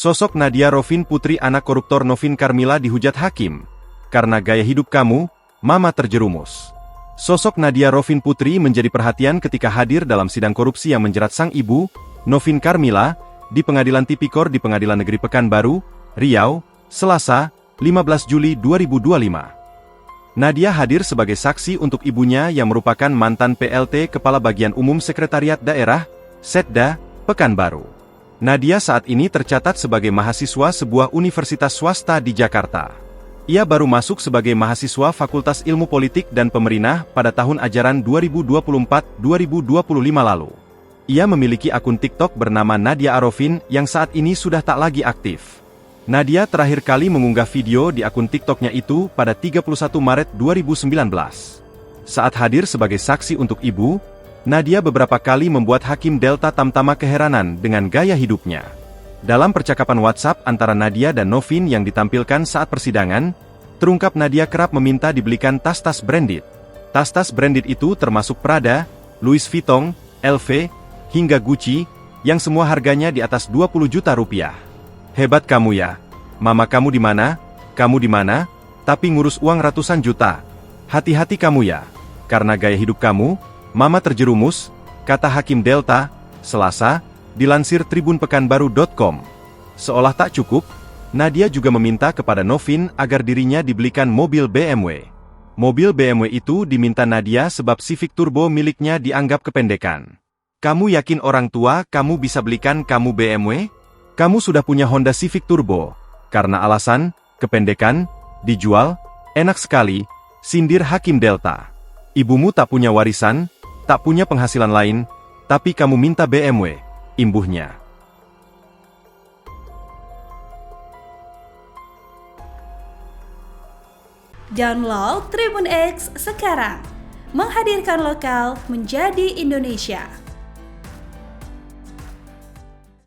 Sosok Nadia Rovin putri anak koruptor Novin Karmila dihujat hakim. Karena gaya hidup kamu, mama terjerumus. Sosok Nadia Rovin putri menjadi perhatian ketika hadir dalam sidang korupsi yang menjerat sang ibu, Novin Karmila, di Pengadilan Tipikor di Pengadilan Negeri Pekanbaru, Riau, Selasa, 15 Juli 2025. Nadia hadir sebagai saksi untuk ibunya yang merupakan mantan PLT Kepala Bagian Umum Sekretariat Daerah, Setda, Pekanbaru. Nadia saat ini tercatat sebagai mahasiswa sebuah universitas swasta di Jakarta. Ia baru masuk sebagai mahasiswa Fakultas Ilmu Politik dan Pemerintah pada tahun ajaran 2024-2025 lalu. Ia memiliki akun TikTok bernama Nadia Arofin yang saat ini sudah tak lagi aktif. Nadia terakhir kali mengunggah video di akun TikToknya itu pada 31 Maret 2019. Saat hadir sebagai saksi untuk ibu, Nadia beberapa kali membuat Hakim Delta tamtama keheranan dengan gaya hidupnya. Dalam percakapan WhatsApp antara Nadia dan Novin yang ditampilkan saat persidangan, terungkap Nadia kerap meminta dibelikan tas-tas branded. Tas-tas branded itu termasuk Prada, Louis Vuitton, LV, hingga Gucci, yang semua harganya di atas 20 juta rupiah. Hebat kamu ya. Mama kamu di mana? Kamu di mana? Tapi ngurus uang ratusan juta. Hati-hati kamu ya. Karena gaya hidup kamu, mama terjerumus, kata Hakim Delta, Selasa, dilansir tribunpekanbaru.com. Seolah tak cukup, Nadia juga meminta kepada Novin agar dirinya dibelikan mobil BMW. Mobil BMW itu diminta Nadia sebab Civic Turbo miliknya dianggap kependekan. Kamu yakin orang tua kamu bisa belikan kamu BMW? Kamu sudah punya Honda Civic Turbo. Karena alasan, kependekan, dijual, enak sekali, sindir Hakim Delta. Ibumu tak punya warisan, tak punya penghasilan lain, tapi kamu minta BMW, imbuhnya. Download Tribun X sekarang, menghadirkan lokal menjadi Indonesia.